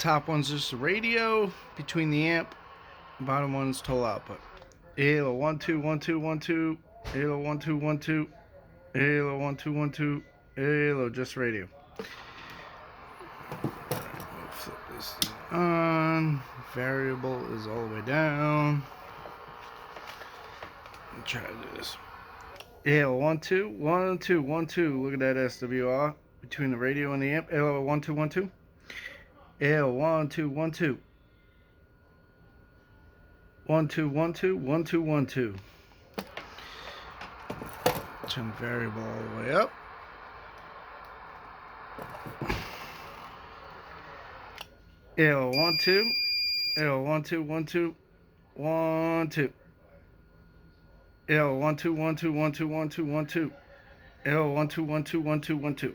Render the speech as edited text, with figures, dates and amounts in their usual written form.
Top one's just the radio between the amp. Bottom one's total output. Halo 1 2 1 2 1 2. Halo 1 2 1 2. Halo 1 2 1 2. Halo just radio. Flip this on. Variable is all the way down. Try to do this. Halo 1 2 1 2 1 2. Look at that SWR between the radio and the amp. Halo 1 2 1 2. Halo 1 2 1 2. 1 2 1 2 1 2 1 2. Turn the variable all the way up. Halo 1 2. Halo 1 2 1 2 1 2. Halo 1 2 1 2 1 2 1 2 1 2. Halo 1 2 1 2 1 2 1 2.